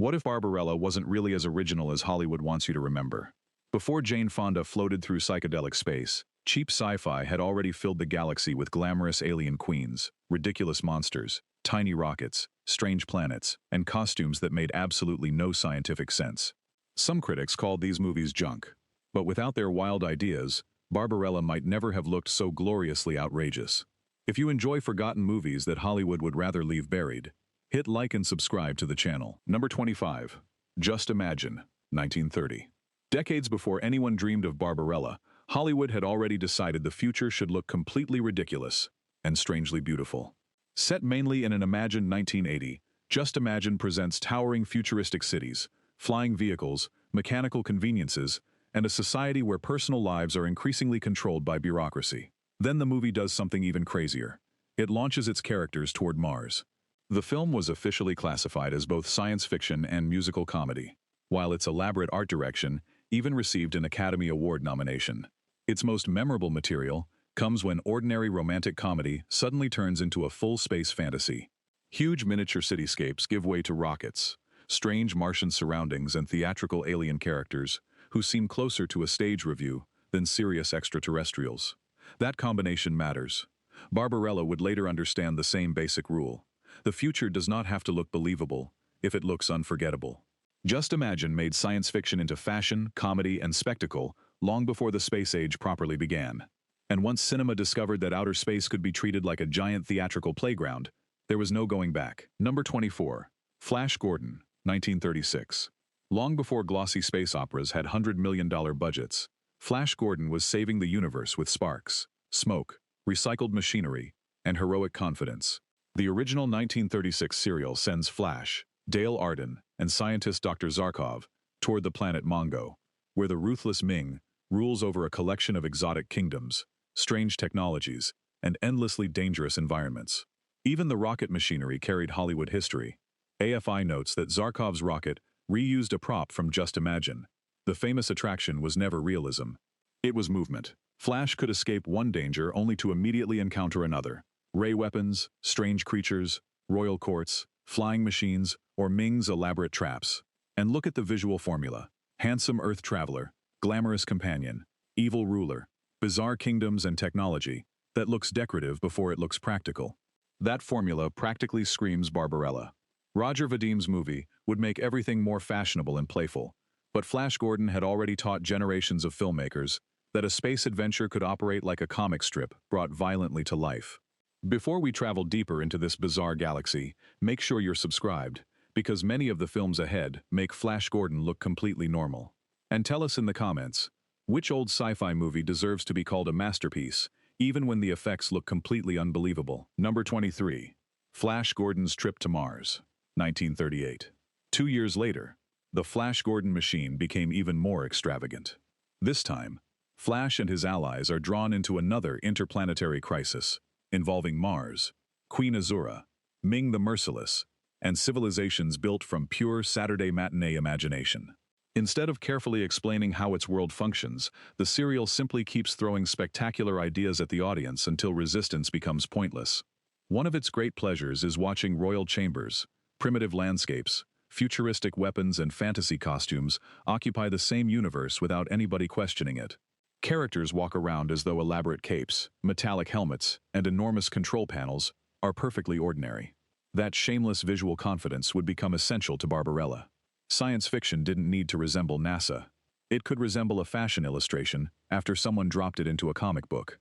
What if Barbarella wasn't really as original as Hollywood wants you to remember? Before Jane Fonda floated through psychedelic space, cheap sci-fi had already filled the galaxy with glamorous alien queens, ridiculous monsters, tiny rockets, strange planets, and costumes that made absolutely no scientific sense. Some critics called these movies junk, but without their wild ideas, Barbarella might never have looked so gloriously outrageous. If you enjoy forgotten movies that Hollywood would rather leave buried, hit like and subscribe to the channel. Number 25. Just Imagine, 1930. Decades before anyone dreamed of Barbarella, Hollywood had already decided the future should look completely ridiculous and strangely beautiful. Set mainly in an imagined 1980, Just Imagine presents towering futuristic cities, flying vehicles, mechanical conveniences, and a society where personal lives are increasingly controlled by bureaucracy. Then the movie does something even crazier. It launches its characters toward Mars. The film was officially classified as both science fiction and musical comedy, while its elaborate art direction even received an Academy Award nomination. Its most memorable material comes when ordinary romantic comedy suddenly turns into a full space fantasy. Huge miniature cityscapes give way to rockets, strange Martian surroundings, and theatrical alien characters who seem closer to a stage review than serious extraterrestrials. That combination matters. Barbarella would later understand the same basic rule. The future does not have to look believable if it looks unforgettable. Just Imagine made science fiction into fashion, comedy, and spectacle long before the space age properly began. And once cinema discovered that outer space could be treated like a giant theatrical playground, there was no going back. Number 24. Flash Gordon, 1936. Long before glossy space operas had $100 million budgets, Flash Gordon was saving the universe with sparks, smoke, recycled machinery, and heroic confidence. The original 1936 serial sends Flash, Dale Arden, and scientist Dr. Zarkov toward the planet Mongo, where the ruthless Ming rules over a collection of exotic kingdoms, strange technologies, and endlessly dangerous environments. Even the rocket machinery carried Hollywood history. AFI notes that Zarkov's rocket reused a prop from Just Imagine. The famous attraction was never realism. It was movement. Flash could escape one danger only to immediately encounter another. Ray weapons, strange creatures, royal courts, flying machines, or Ming's elaborate traps. And look at the visual formula. Handsome Earth traveler, glamorous companion, evil ruler, bizarre kingdoms and technology that looks decorative before it looks practical. That formula practically screams Barbarella. Roger Vadim's movie would make everything more fashionable and playful, but Flash Gordon had already taught generations of filmmakers that a space adventure could operate like a comic strip brought violently to life. Before we travel deeper into this bizarre galaxy, make sure you're subscribed, because many of the films ahead make Flash Gordon look completely normal. And tell us in the comments, which old sci-fi movie deserves to be called a masterpiece, even when the effects look completely unbelievable. Number 23. Flash Gordon's Trip to Mars, 1938. 2 years later, the Flash Gordon machine became even more extravagant. This time, Flash and his allies are drawn into another interplanetary crisis, involving Mars, Queen Azura, Ming the Merciless, and civilizations built from pure Saturday matinee imagination. Instead of carefully explaining how its world functions, the serial simply keeps throwing spectacular ideas at the audience until resistance becomes pointless. One of its great pleasures is watching royal chambers, primitive landscapes, futuristic weapons, and fantasy costumes occupy the same universe without anybody questioning it. Characters walk around as though elaborate capes, metallic helmets, and enormous control panels are perfectly ordinary. That shameless visual confidence would become essential to Barbarella. Science fiction didn't need to resemble NASA. It could resemble a fashion illustration after someone dropped it into a comic book.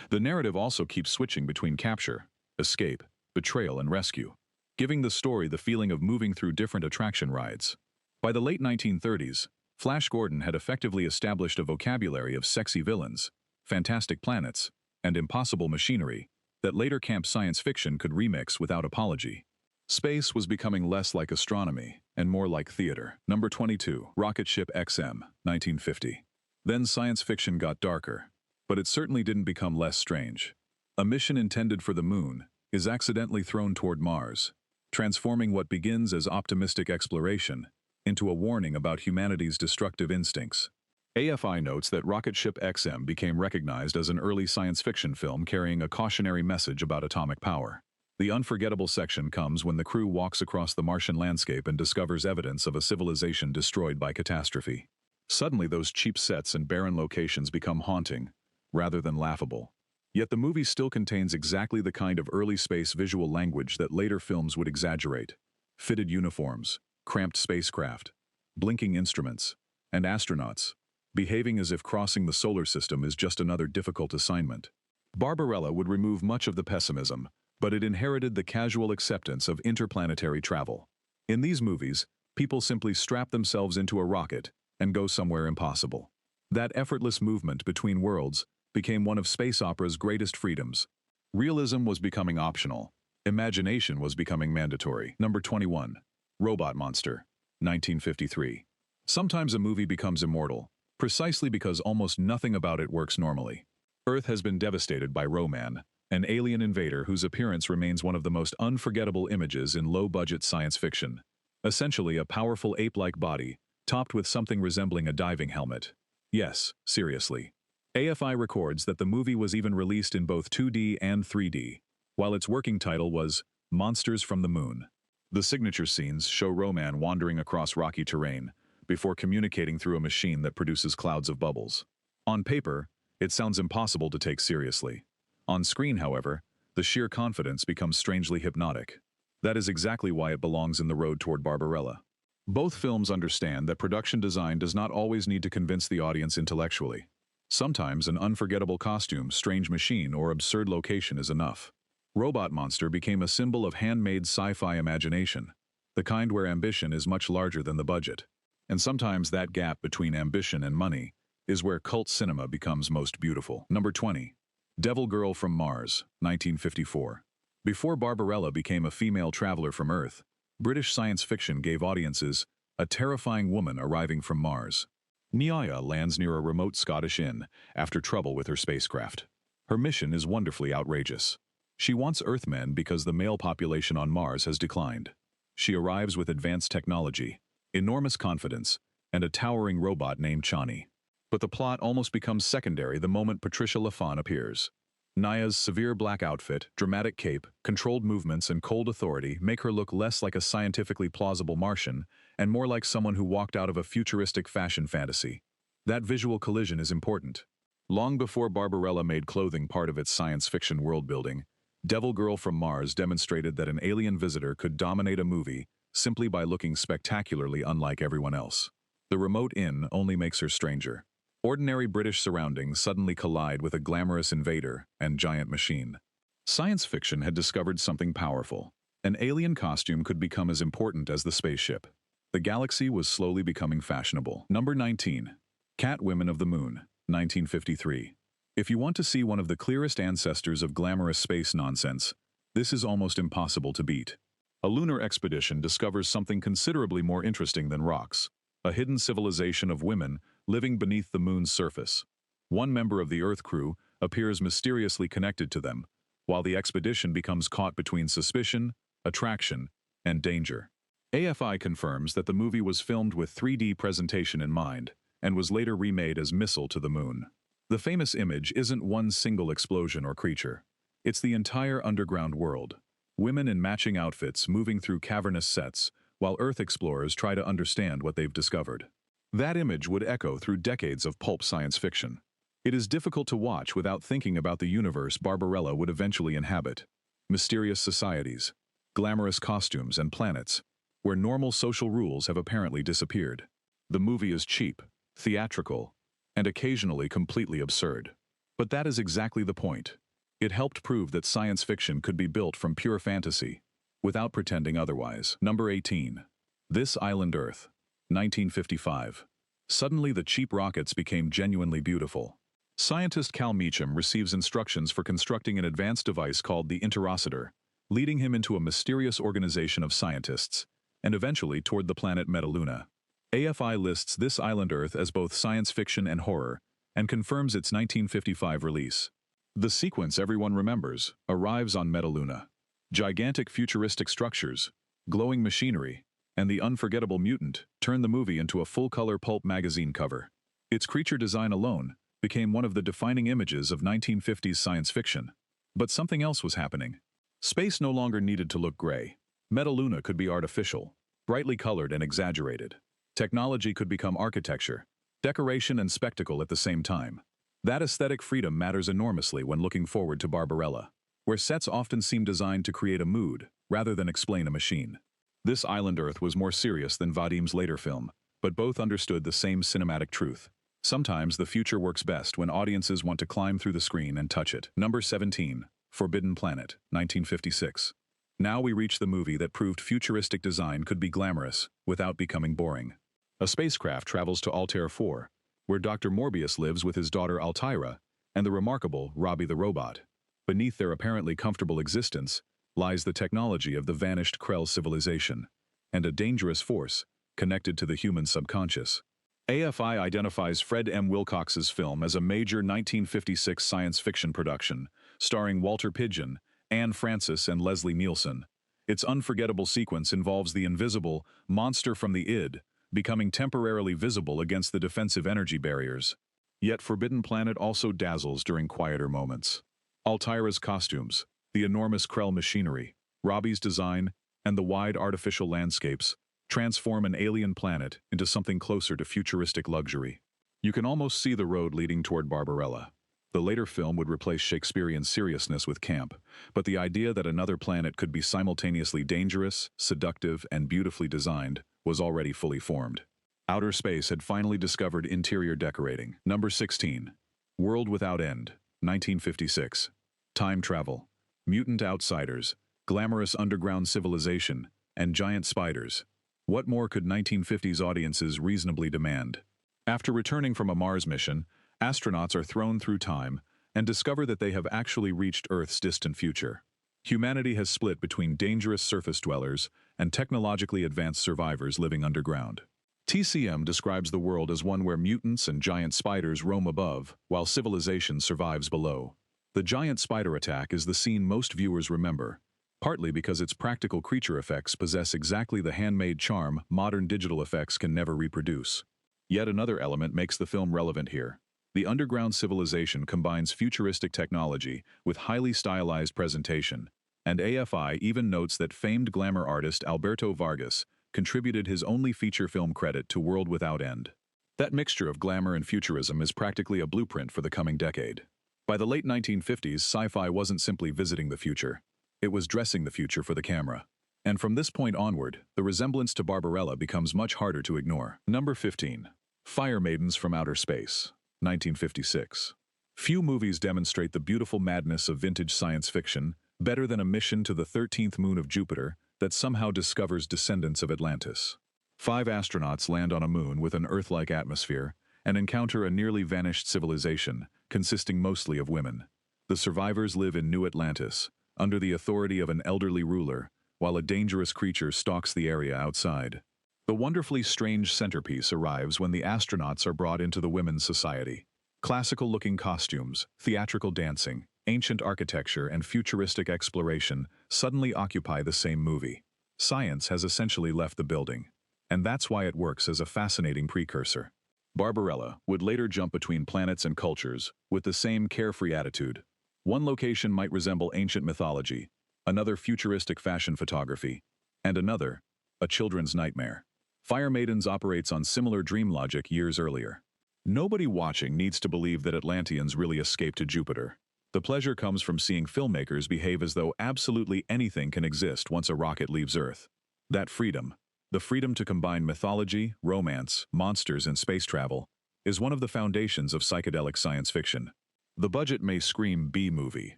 The narrative also keeps switching between capture, escape, betrayal, and rescue, giving the story the feeling of moving through different attraction rides. By the late 1930s, Flash Gordon had effectively established a vocabulary of sexy villains, fantastic planets, and impossible machinery that later camp science fiction could remix without apology. Space was becoming less like astronomy and more like theater. Number 22. Rocket Ship XM, 1950. Then science fiction got darker, but it certainly didn't become less strange. A mission intended for the moon is accidentally thrown toward Mars, transforming what begins as optimistic exploration into a warning about humanity's destructive instincts. AFI notes that Rocket Ship XM became recognized as an early science fiction film carrying a cautionary message about atomic power. The unforgettable section comes when the crew walks across the Martian landscape and discovers evidence of a civilization destroyed by catastrophe. Suddenly, those cheap sets and barren locations become haunting, rather than laughable. Yet the movie still contains exactly the kind of early space visual language that later films would exaggerate. Fitted uniforms, cramped spacecraft, blinking instruments, and astronauts, behaving as if crossing the solar system is just another difficult assignment. Barbarella would remove much of the pessimism, but it inherited the casual acceptance of interplanetary travel. In these movies, people simply strap themselves into a rocket and go somewhere impossible. That effortless movement between worlds became one of space opera's greatest freedoms. Realism was becoming optional. Imagination was becoming mandatory. Number 21. Robot Monster, 1953. Sometimes a movie becomes immortal, precisely because almost nothing about it works normally. Earth has been devastated by Roman, an alien invader whose appearance remains one of the most unforgettable images in low-budget science fiction. Essentially a powerful ape-like body, topped with something resembling a diving helmet. Yes, seriously. AFI records that the movie was even released in both 2D and 3D, while its working title was Monsters from the Moon. The signature scenes show Roman wandering across rocky terrain before communicating through a machine that produces clouds of bubbles. On paper, it sounds impossible to take seriously. On screen, however, the sheer confidence becomes strangely hypnotic. That is exactly why it belongs in the road toward Barbarella. Both films understand that production design does not always need to convince the audience intellectually. Sometimes an unforgettable costume, strange machine, or absurd location is enough. Robot Monster became a symbol of handmade sci-fi imagination, the kind where ambition is much larger than the budget. And sometimes that gap between ambition and money is where cult cinema becomes most beautiful. Number 20. Devil Girl from Mars, 1954. Before Barbarella became a female traveler from Earth, British science fiction gave audiences a terrifying woman arriving from Mars. Nia lands near a remote Scottish inn after trouble with her spacecraft. Her mission is wonderfully outrageous. She wants Earthmen because the male population on Mars has declined. She arrives with advanced technology, enormous confidence, and a towering robot named Chani. But the plot almost becomes secondary the moment Patricia LaFawn appears. Nia's severe black outfit, dramatic cape, controlled movements, and cold authority make her look less like a scientifically plausible Martian and more like someone who walked out of a futuristic fashion fantasy. That visual collision is important. Long before Barbarella made clothing part of its science fiction world-building, Devil Girl from Mars demonstrated that an alien visitor could dominate a movie simply by looking spectacularly unlike everyone else. The remote inn only makes her stranger. Ordinary British surroundings suddenly collide with a glamorous invader and giant machine. Science fiction had discovered something powerful. An alien costume could become as important as the spaceship. The galaxy was slowly becoming fashionable. Number 19. Cat Women of the Moon, 1953. If you want to see one of the clearest ancestors of glamorous space nonsense, this is almost impossible to beat. A lunar expedition discovers something considerably more interesting than rocks. A hidden civilization of women living beneath the moon's surface. One member of the Earth crew appears mysteriously connected to them, while the expedition becomes caught between suspicion, attraction, and danger. AFI confirms that the movie was filmed with 3D presentation in mind, and was later remade as Missile to the Moon. The famous image isn't one single explosion or creature. It's the entire underground world. Women in matching outfits moving through cavernous sets, while Earth explorers try to understand what they've discovered. That image would echo through decades of pulp science fiction. It is difficult to watch without thinking about the universe Barbarella would eventually inhabit. Mysterious societies, glamorous costumes, and planets, where normal social rules have apparently disappeared. The movie is cheap, theatrical, and occasionally completely absurd. But that is exactly the point. It helped prove that science fiction could be built from pure fantasy, without pretending otherwise. Number 18. This Island Earth, 1955. Suddenly the cheap rockets became genuinely beautiful. Scientist Cal Meacham receives instructions for constructing an advanced device called the Interocitor, leading him into a mysterious organization of scientists, and eventually toward the planet Metaluna. AFI lists This Island Earth as both science fiction and horror, and confirms its 1955 release. The sequence everyone remembers arrives on Metaluna. Gigantic futuristic structures, glowing machinery, and the unforgettable mutant turn the movie into a full-color pulp magazine cover. Its creature design alone became one of the defining images of 1950s science fiction. But something else was happening. Space no longer needed to look gray. Metaluna could be artificial, brightly colored and exaggerated. Technology could become architecture, decoration and spectacle at the same time. That aesthetic freedom matters enormously when looking forward to Barbarella, where sets often seem designed to create a mood rather than explain a machine. This island Earth was more serious than Vadim's later film, but both understood the same cinematic truth. Sometimes the future works best when audiences want to climb through the screen and touch it. Number 17. Forbidden Planet, 1956. Now we reach the movie that proved futuristic design could be glamorous without becoming boring. A spacecraft travels to Altair 4, where Dr. Morbius lives with his daughter Altaira and the remarkable Robbie the robot. Beneath their apparently comfortable existence lies the technology of the vanished Krell civilization, and a dangerous force connected to the human subconscious. AFI identifies Fred M. Wilcox's film as a major 1956 science fiction production, starring Walter Pidgeon, Anne Francis, and Leslie Nielsen. Its unforgettable sequence involves the invisible monster from the id becoming temporarily visible against the defensive energy barriers. Yet Forbidden Planet also dazzles during quieter moments. Altaira's costumes, the enormous Krell machinery, Robbie's design, and the wide artificial landscapes transform an alien planet into something closer to futuristic luxury. You can almost see the road leading toward Barbarella. The later film would replace Shakespearean seriousness with camp, but the idea that another planet could be simultaneously dangerous, seductive, and beautifully designed was already fully formed. Outer space had finally discovered interior decorating. Number 16. World Without End, 1956. Time travel, mutant outsiders, glamorous underground civilization, and giant spiders. What more could 1950s audiences reasonably demand? After returning from a Mars mission, astronauts are thrown through time and discover that they have actually reached Earth's distant future. Humanity has split between dangerous surface dwellers and technologically advanced survivors living underground. TCM describes the world as one where mutants and giant spiders roam above, while civilization survives below. The giant spider attack is the scene most viewers remember, partly because its practical creature effects possess exactly the handmade charm modern digital effects can never reproduce. Yet another element makes the film relevant here. The underground civilization combines futuristic technology with highly stylized presentation, and AFI even notes that famed glamour artist Alberto Vargas contributed his only feature film credit to World Without End. That mixture of glamour and futurism is practically a blueprint for the coming decade. By the late 1950s, sci-fi wasn't simply visiting the future. It was dressing the future for the camera. And from this point onward, the resemblance to Barbarella becomes much harder to ignore. Number 15. Fire Maidens from Outer Space, 1956. Few movies demonstrate the beautiful madness of vintage science fiction better than a mission to the 13th moon of Jupiter that somehow discovers descendants of Atlantis. 5 astronauts land on a moon with an Earth-like atmosphere and encounter a nearly vanished civilization consisting mostly of women. The survivors live in New Atlantis, under the authority of an elderly ruler, while a dangerous creature stalks the area outside. The wonderfully strange centerpiece arrives when the astronauts are brought into the women's society. Classical-looking costumes, theatrical dancing, ancient architecture, and futuristic exploration suddenly occupy the same movie. Science has essentially left the building, and that's why it works as a fascinating precursor. Barbarella would later jump between planets and cultures with the same carefree attitude. One location might resemble ancient mythology, another futuristic fashion photography, and another, a children's nightmare. Fire Maidens operates on similar dream logic years earlier. Nobody watching needs to believe that Atlanteans really escaped to Jupiter. The pleasure comes from seeing filmmakers behave as though absolutely anything can exist once a rocket leaves Earth. That freedom, the freedom to combine mythology, romance, monsters, and space travel, is one of the foundations of psychedelic science fiction. The budget may scream B-movie,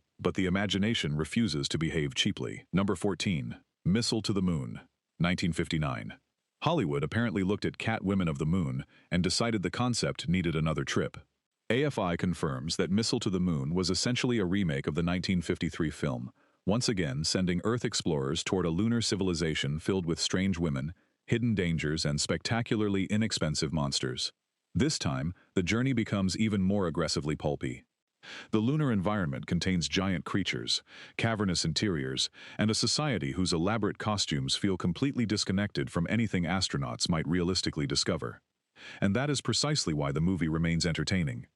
but the imagination refuses to behave cheaply. Number 14. Missile to the Moon, 1959. Hollywood apparently looked at Cat Women of the Moon and decided the concept needed another trip. AFI confirms that Missile to the Moon was essentially a remake of the 1953 film, once again sending Earth explorers toward a lunar civilization filled with strange women, hidden dangers, and spectacularly inexpensive monsters. This time, the journey becomes even more aggressively pulpy. The lunar environment contains giant creatures, cavernous interiors, and a society whose elaborate costumes feel completely disconnected from anything astronauts might realistically discover. And that is precisely why the movie remains entertaining.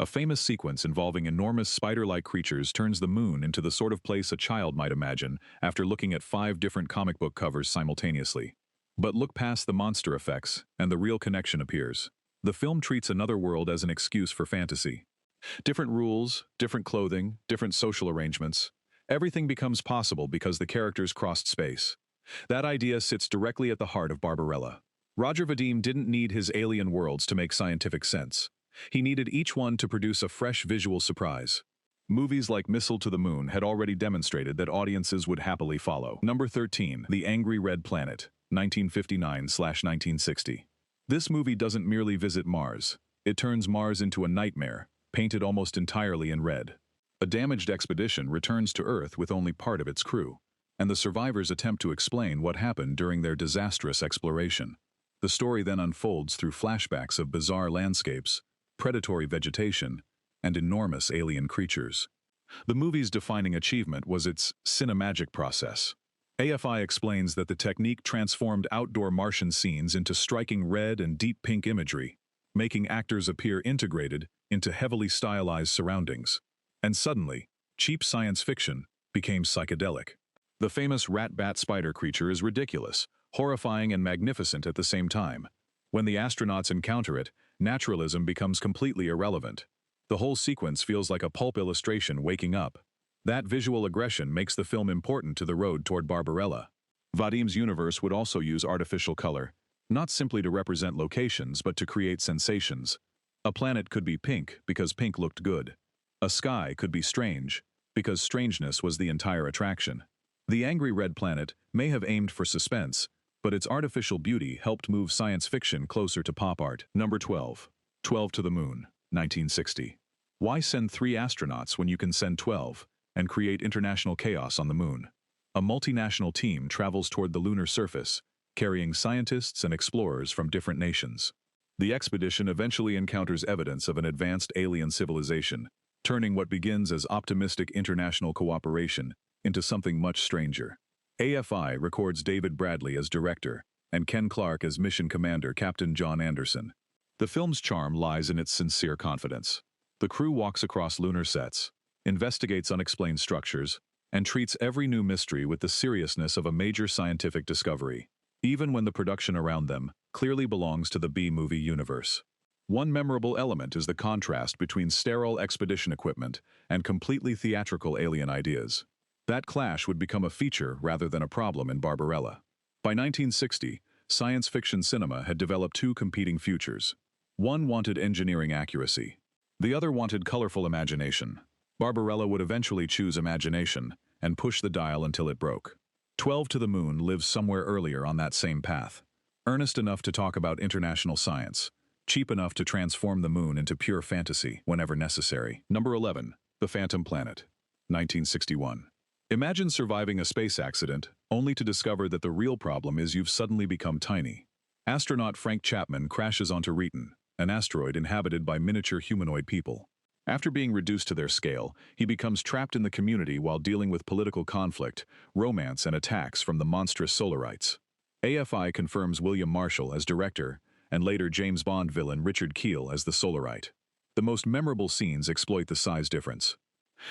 A famous sequence involving enormous spider-like creatures turns the moon into the sort of place a child might imagine after looking at 5 different comic book covers simultaneously. But look past the monster effects, and the real connection appears. The film treats another world as an excuse for fantasy. Different rules, different clothing, different social arrangements. Everything becomes possible because the characters crossed space. That idea sits directly at the heart of Barbarella. Roger Vadim didn't need his alien worlds to make scientific sense. He needed each one to produce a fresh visual surprise. Movies like Missile to the Moon had already demonstrated that audiences would happily follow. Number 13, The Angry Red Planet, 1959/1960. This movie doesn't merely visit Mars. It turns Mars into a nightmare, painted almost entirely in red. A damaged expedition returns to Earth with only part of its crew, and the survivors attempt to explain what happened during their disastrous exploration. The story then unfolds through flashbacks of bizarre landscapes, predatory vegetation, and enormous alien creatures. The movie's defining achievement was its cinemagic process. AFI explains that the technique transformed outdoor Martian scenes into striking red and deep pink imagery, making actors appear integrated into heavily stylized surroundings. And suddenly, cheap science fiction became psychedelic. The famous rat-bat spider creature is ridiculous, horrifying and magnificent at the same time. When the astronauts encounter it, naturalism becomes completely irrelevant. The whole sequence feels like a pulp illustration waking up. That visual aggression makes the film important to the road toward Barbarella. Vadim's universe would also use artificial color, not simply to represent locations but to create sensations. A planet could be pink because pink looked good. A sky could be strange because strangeness was the entire attraction. The Angry Red Planet may have aimed for suspense, but its artificial beauty helped move science fiction closer to pop art. Number 12. 12 to the Moon, 1960. Why send 3 astronauts when you can send 12 and create international chaos on the moon? A multinational team travels toward the lunar surface, carrying scientists and explorers from different nations. The expedition eventually encounters evidence of an advanced alien civilization, turning what begins as optimistic international cooperation into something much stranger. AFI records David Bradley as director and Ken Clark as mission commander Captain John Anderson. The film's charm lies in its sincere confidence. The crew walks across lunar sets, investigates unexplained structures, and treats every new mystery with the seriousness of a major scientific discovery, even when the production around them clearly belongs to the B-movie universe. One memorable element is the contrast between sterile expedition equipment and completely theatrical alien ideas. That clash would become a feature rather than a problem in Barbarella. By 1960, science fiction cinema had developed 2 competing futures. One wanted engineering accuracy. The other wanted colorful imagination. Barbarella would eventually choose imagination and push the dial until it broke. 12 to the Moon lives somewhere earlier on that same path. Earnest enough to talk about international science, cheap enough to transform the moon into pure fantasy whenever necessary. Number 11. The Phantom Planet, 1961. Imagine surviving a space accident, only to discover that the real problem is you've suddenly become tiny. Astronaut Frank Chapman crashes onto Reeton, an asteroid inhabited by miniature humanoid people. After being reduced to their scale, he becomes trapped in the community while dealing with political conflict, romance, and attacks from the monstrous Solarites. AFI confirms William Marshall as director, and later James Bond villain Richard Kiel as the Solarite. The most memorable scenes exploit the size difference.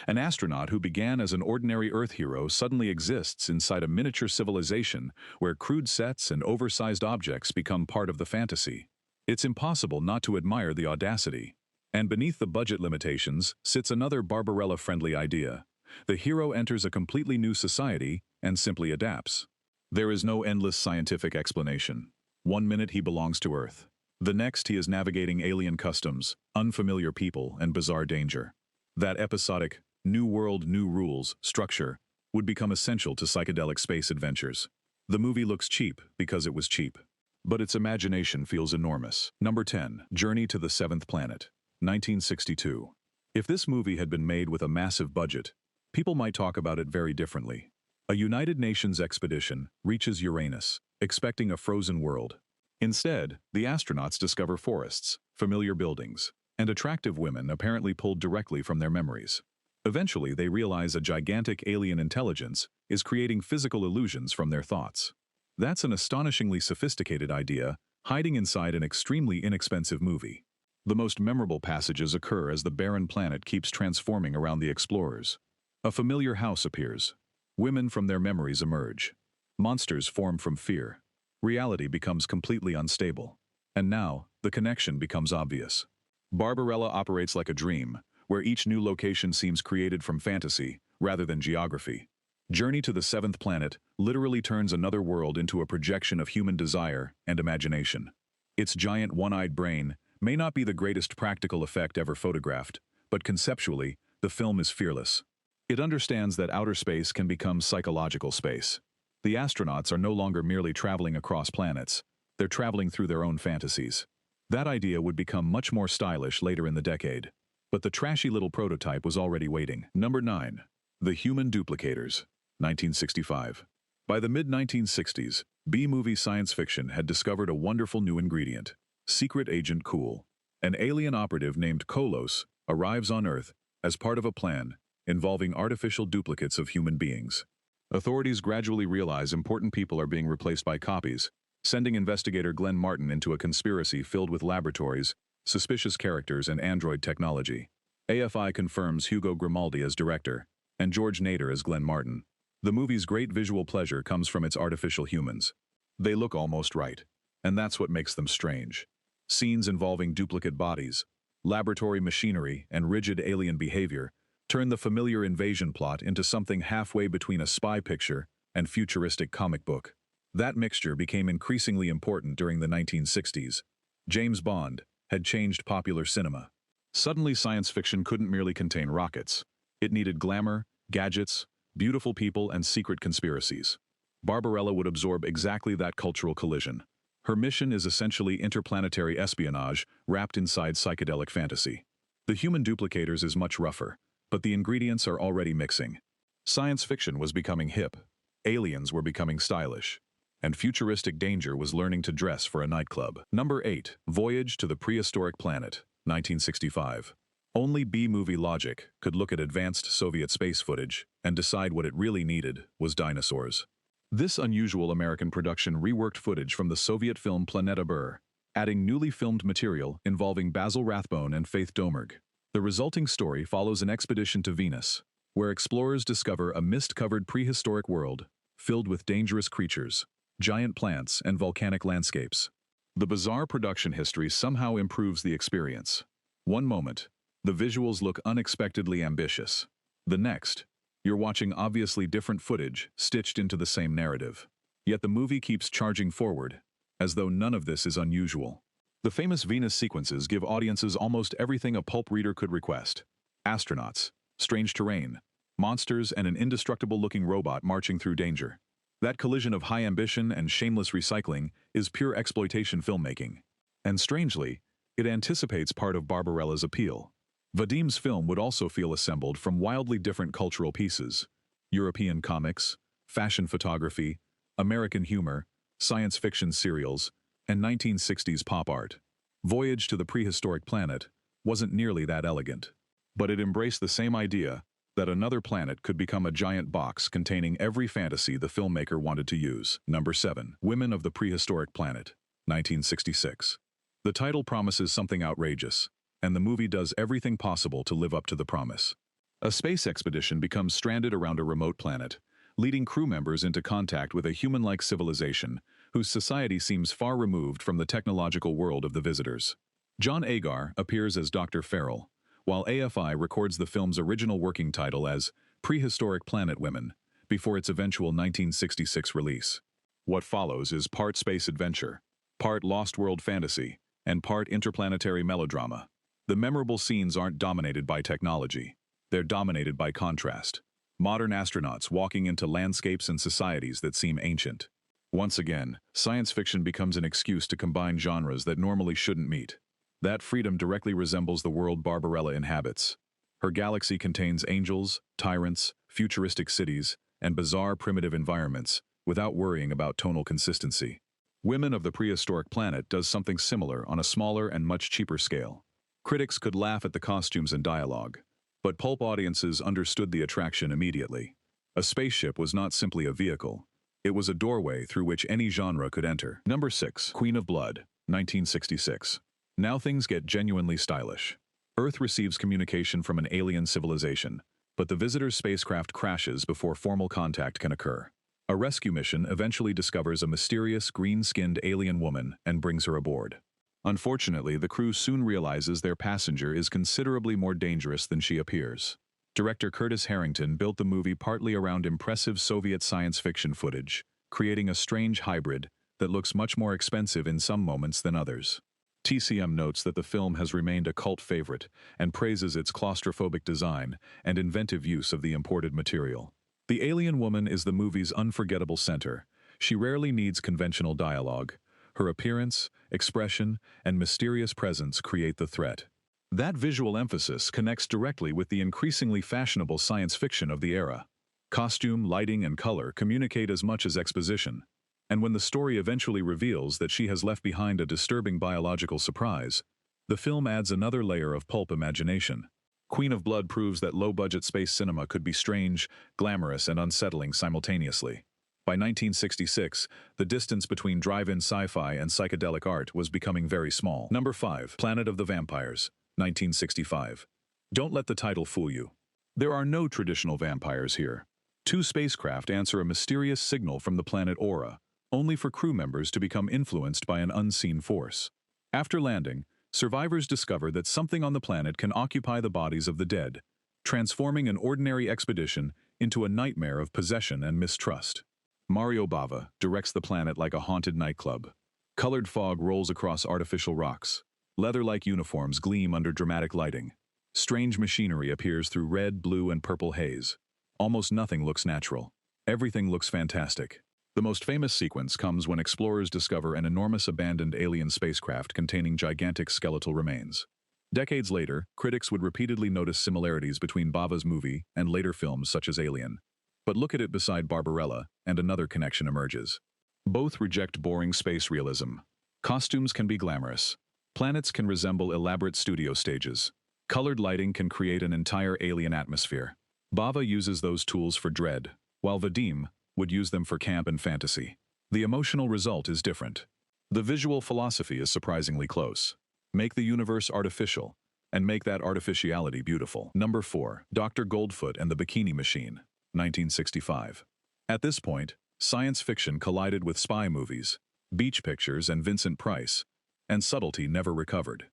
An astronaut who began as an ordinary Earth hero suddenly exists inside a miniature civilization where crude sets and oversized objects become part of the fantasy. It's impossible not to admire the audacity. And beneath the budget limitations sits another Barbarella-friendly idea. The hero enters a completely new society and simply adapts. There is no endless scientific explanation. One minute he belongs to Earth. The next he is navigating alien customs, unfamiliar people, and bizarre danger. That episodic, new world, new rules structure would become essential to psychedelic space adventures. The movie looks cheap because it was cheap, but its imagination feels enormous. Number 10. Journey to the Seventh Planet, 1962. If this movie had been made with a massive budget, people might talk about it very differently. A United Nations expedition reaches Uranus, expecting a frozen world. Instead, the astronauts discover forests, familiar buildings, and attractive women apparently pulled directly from their memories. Eventually, they realize a gigantic alien intelligence is creating physical illusions from their thoughts. That's an astonishingly sophisticated idea hiding inside an extremely inexpensive movie. The most memorable passages occur as the barren planet keeps transforming around the explorers. A familiar house appears. Women from their memories emerge. Monsters form from fear. Reality becomes completely unstable. And now, the connection becomes obvious. Barbarella operates like a dream, where each new location seems created from fantasy, rather than geography. Journey to the seventh planet literally turns another world into a projection of human desire and imagination. Its giant one-eyed brain may not be the greatest practical effect ever photographed, but conceptually, the film is fearless. It understands that outer space can become psychological space. The astronauts are no longer merely traveling across planets, they're traveling through their own fantasies. That idea would become much more stylish later in the decade. But the trashy little prototype was already waiting. Number 9. The Human Duplicators, 1965. By the mid-1960s, B-movie science fiction had discovered a wonderful new ingredient: Secret Agent Cool. An alien operative named Kolos arrives on Earth as part of a plan involving artificial duplicates of human beings. Authorities gradually realize important people are being replaced by copies, sending investigator Glenn Martin into a conspiracy filled with laboratories, suspicious characters, and android technology. AFI confirms Hugo Grimaldi as director, and George Nader as Glenn Martin. The movie's great visual pleasure comes from its artificial humans. They look almost right, and that's what makes them strange. Scenes involving duplicate bodies, laboratory machinery, and rigid alien behavior turn the familiar invasion plot into something halfway between a spy picture and futuristic comic book. That mixture became increasingly important during the 1960s. James Bond had changed popular cinema. Suddenly, science fiction couldn't merely contain rockets. It needed glamour, gadgets, beautiful people, and secret conspiracies. Barbarella would absorb exactly that cultural collision. Her mission is essentially interplanetary espionage wrapped inside psychedelic fantasy. The Human Duplicators is much rougher, but the ingredients are already mixing. Science fiction was becoming hip, aliens were becoming stylish, and futuristic danger was learning to dress for a nightclub. Number 8. Voyage to the Prehistoric Planet, 1965. Only B-movie logic could look at advanced Soviet space footage and decide what it really needed was dinosaurs. This unusual American production reworked footage from the Soviet film Planeta Burr, adding newly filmed material involving Basil Rathbone and Faith Domergue. The resulting story follows an expedition to Venus, where explorers discover a mist-covered prehistoric world filled with dangerous creatures, giant plants, and volcanic landscapes. The bizarre production history somehow improves the experience. One moment, the visuals look unexpectedly ambitious. The next, you're watching obviously different footage stitched into the same narrative. Yet the movie keeps charging forward, as though none of this is unusual. The famous Venus sequences give audiences almost everything a pulp reader could request: astronauts, strange terrain, monsters, and an indestructible-looking robot marching through danger. That collision of high ambition and shameless recycling is pure exploitation filmmaking. And strangely, it anticipates part of Barbarella's appeal. Vadim's film would also feel assembled from wildly different cultural pieces: European comics, fashion photography, American humor, science fiction serials, and 1960s pop art. Voyage to the Prehistoric Planet wasn't nearly that elegant, but it embraced the same idea that another planet could become a giant box containing every fantasy the filmmaker wanted to use. Number 7. Women of the Prehistoric Planet, 1966. The title promises something outrageous, and the movie does everything possible to live up to the promise. A space expedition becomes stranded around a remote planet, leading crew members into contact with a human-like civilization whose society seems far removed from the technological world of the visitors. John Agar appears as Dr. Farrell, while AFI records the film's original working title as Prehistoric Planet Women, before its eventual 1966 release. What follows is part space adventure, part lost world fantasy, and part interplanetary melodrama. The memorable scenes aren't dominated by technology. They're dominated by contrast. Modern astronauts walking into landscapes and societies that seem ancient. Once again, science fiction becomes an excuse to combine genres that normally shouldn't meet. That freedom directly resembles the world Barbarella inhabits. Her galaxy contains angels, tyrants, futuristic cities, and bizarre primitive environments, without worrying about tonal consistency. Women of the Prehistoric Planet does something similar on a smaller and much cheaper scale. Critics could laugh at the costumes and dialogue, but pulp audiences understood the attraction immediately. A spaceship was not simply a vehicle. It was a doorway through which any genre could enter. Number 6. Queen of Blood, 1966. Now things get genuinely stylish. Earth receives communication from an alien civilization, but the visitor's spacecraft crashes before formal contact can occur. A rescue mission eventually discovers a mysterious green-skinned alien woman and brings her aboard. Unfortunately, the crew soon realizes their passenger is considerably more dangerous than she appears. Director Curtis Harrington built the movie partly around impressive Soviet science fiction footage, creating a strange hybrid that looks much more expensive in some moments than others. TCM notes that the film has remained a cult favorite and praises its claustrophobic design and inventive use of the imported material. The alien woman is the movie's unforgettable center. She rarely needs conventional dialogue. Her appearance, expression, and mysterious presence create the threat. That visual emphasis connects directly with the increasingly fashionable science fiction of the era. Costume, lighting, and color communicate as much as exposition. And when the story eventually reveals that she has left behind a disturbing biological surprise, the film adds another layer of pulp imagination. Queen of Blood proves that low-budget space cinema could be strange, glamorous, and unsettling simultaneously. By 1966, the distance between drive-in sci-fi and psychedelic art was becoming very small. Number 5. Planet of the Vampires, 1965. Don't let the title fool you. There are no traditional vampires here. Two spacecraft answer a mysterious signal from the planet Aura, only for crew members to become influenced by an unseen force. After landing, survivors discover that something on the planet can occupy the bodies of the dead, transforming an ordinary expedition into a nightmare of possession and mistrust. Mario Bava directs the planet like a haunted nightclub. Colored fog rolls across artificial rocks. Leather-like uniforms gleam under dramatic lighting. Strange machinery appears through red, blue, and purple haze. Almost nothing looks natural. Everything looks fantastic. The most famous sequence comes when explorers discover an enormous abandoned alien spacecraft containing gigantic skeletal remains. Decades later, critics would repeatedly notice similarities between Bava's movie and later films such as Alien. But look at it beside Barbarella, and another connection emerges. Both reject boring space realism. Costumes can be glamorous. Planets can resemble elaborate studio stages. Colored lighting can create an entire alien atmosphere. Bava uses those tools for dread, while Vadim would use them for camp and fantasy. The emotional result is different. The visual philosophy is surprisingly close. Make the universe artificial, and make that artificiality beautiful. Number 4. Dr. Goldfoot and the Bikini Machine, 1965. At this point, science fiction collided with spy movies, Beach Pictures, and Vincent Price, and subtlety never recovered.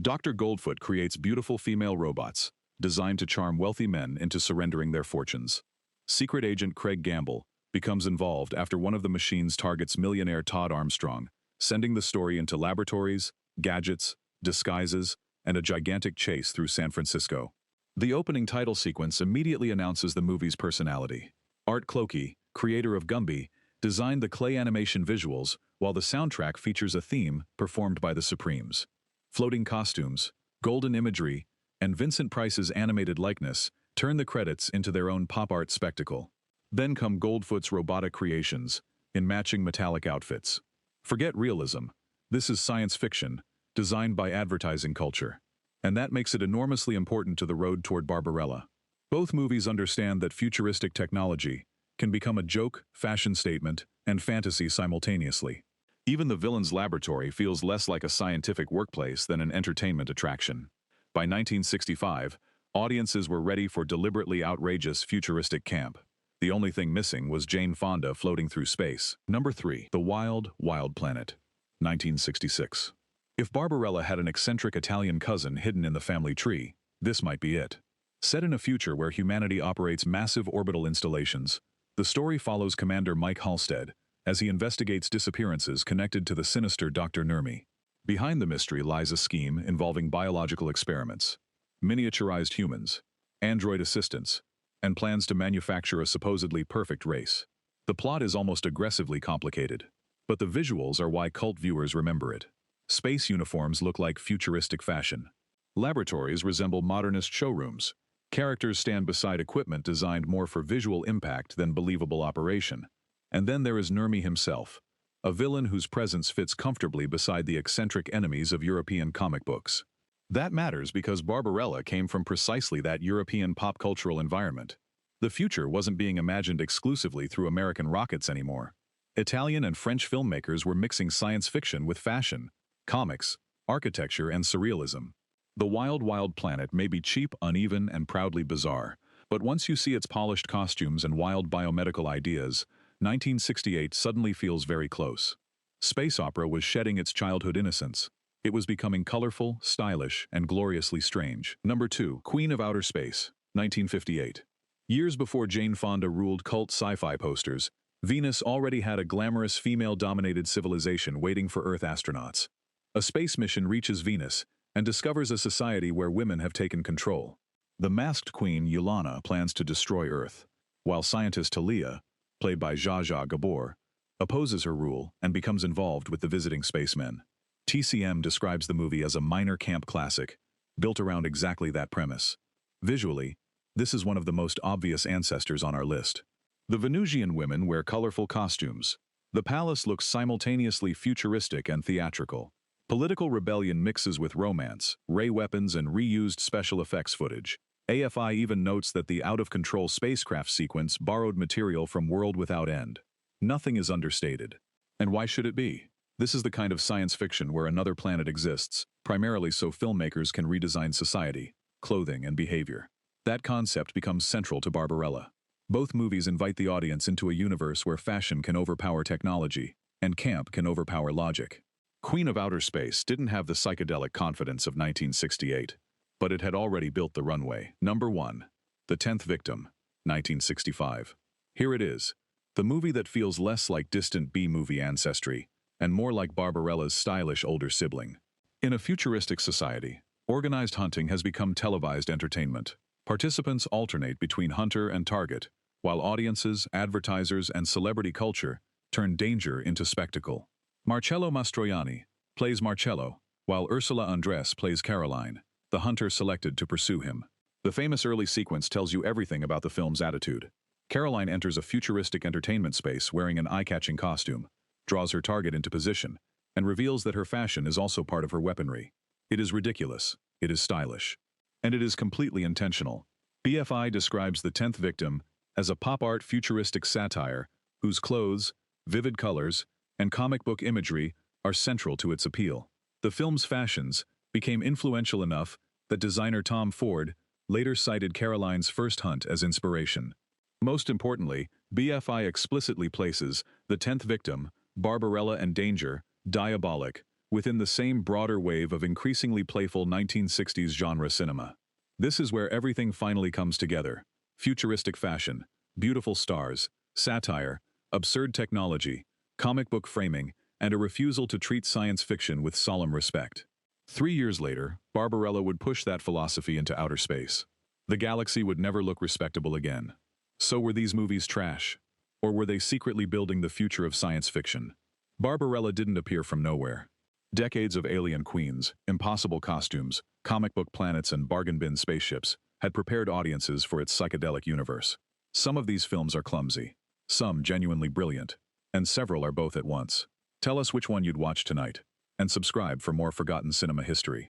Dr. Goldfoot creates beautiful female robots, designed to charm wealthy men into surrendering their fortunes. Secret agent Craig Gamble becomes involved after one of the machines targets millionaire Todd Armstrong, sending the story into laboratories, gadgets, disguises, and a gigantic chase through San Francisco. The opening title sequence immediately announces the movie's personality. Art Clokey, creator of Gumby, designed the clay animation visuals, while the soundtrack features a theme performed by the Supremes. Floating costumes, golden imagery, and Vincent Price's animated likeness turn the credits into their own pop art spectacle. Then come Goldfoot's robotic creations, in matching metallic outfits. Forget realism. This is science fiction, designed by advertising culture. And that makes it enormously important to the road toward Barbarella. Both movies understand that futuristic technology can become a joke, fashion statement, and fantasy simultaneously. Even the villain's laboratory feels less like a scientific workplace than an entertainment attraction. By 1965, audiences were ready for deliberately outrageous futuristic camp. The only thing missing was Jane Fonda floating through space. Number 3. The Wild, Wild Planet, 1966. If Barbarella had an eccentric Italian cousin hidden in the family tree, this might be it. Set in a future where humanity operates massive orbital installations, the story follows Commander Mike Halstead as he investigates disappearances connected to the sinister Dr. Nurmi. Behind the mystery lies a scheme involving biological experiments, miniaturized humans, android assistants, and plans to manufacture a supposedly perfect race. The plot is almost aggressively complicated, but the visuals are why cult viewers remember it. Space uniforms look like futuristic fashion. Laboratories resemble modernist showrooms. Characters stand beside equipment designed more for visual impact than believable operation. And then there is Nurmi himself, a villain whose presence fits comfortably beside the eccentric enemies of European comic books. That matters because Barbarella came from precisely that European pop cultural environment. The future wasn't being imagined exclusively through American rockets anymore. Italian and French filmmakers were mixing science fiction with fashion, comics, architecture, and surrealism. The wild, wild planet may be cheap, uneven, and proudly bizarre, but once you see its polished costumes and wild biomedical ideas, 1968 suddenly feels very close. Space opera was shedding its childhood innocence. It was becoming colorful, stylish, and gloriously strange. Number 2. Queen of Outer Space, 1958. Years before Jane Fonda ruled cult sci-fi posters, Venus already had a glamorous female-dominated civilization waiting for Earth astronauts. A space mission reaches Venus and discovers a society where women have taken control. The masked queen, Yelena, plans to destroy Earth, while scientist Talia, played by Zsa Zsa Gabor, opposes her rule and becomes involved with the visiting spacemen. TCM describes the movie as a minor camp classic, built around exactly that premise. Visually, this is one of the most obvious ancestors on our list. The Venusian women wear colorful costumes. The palace looks simultaneously futuristic and theatrical. Political rebellion mixes with romance, ray weapons, and reused special effects footage. AFI even notes that the out-of-control spacecraft sequence borrowed material from World Without End. Nothing is understated. And why should it be? This is the kind of science fiction where another planet exists, primarily so filmmakers can redesign society, clothing, and behavior. That concept becomes central to Barbarella. Both movies invite the audience into a universe where fashion can overpower technology, and camp can overpower logic. Queen of Outer Space didn't have the psychedelic confidence of 1968, but it had already built the runway. Number 1. The 10th Victim, 1965. Here it is, the movie that feels less like distant B-movie ancestry and more like Barbarella's stylish older sibling. In a futuristic society, organized hunting has become televised entertainment. Participants alternate between hunter and target, while audiences, advertisers, and celebrity culture turn danger into spectacle. Marcello Mastroianni plays Marcello, while Ursula Andress plays Caroline, the hunter selected to pursue him. The famous early sequence tells you everything about the film's attitude. Caroline enters a futuristic entertainment space wearing an eye-catching costume, draws her target into position, and reveals that her fashion is also part of her weaponry. It is ridiculous, it is stylish, and it is completely intentional. BFI describes The 10th Victim as a pop art futuristic satire whose clothes, vivid colors, and comic book imagery are central to its appeal. The film's fashions became influential enough that designer Tom Ford later cited Caroline's first hunt as inspiration. Most importantly, BFI explicitly places The 10th Victim, Barbarella, and Danger, Diabolic, within the same broader wave of increasingly playful 1960s genre cinema. This is where everything finally comes together: futuristic fashion, beautiful stars, satire, absurd technology, comic book framing, and a refusal to treat science fiction with solemn respect. 3 years later, Barbarella would push that philosophy into outer space. The galaxy would never look respectable again. So were these movies trash? Or were they secretly building the future of science fiction? Barbarella didn't appear from nowhere. Decades of alien queens, impossible costumes, comic book planets, and bargain bin spaceships had prepared audiences for its psychedelic universe. Some of these films are clumsy, some genuinely brilliant, and several are both at once. Tell us which one you'd watch tonight, and subscribe for more forgotten cinema history.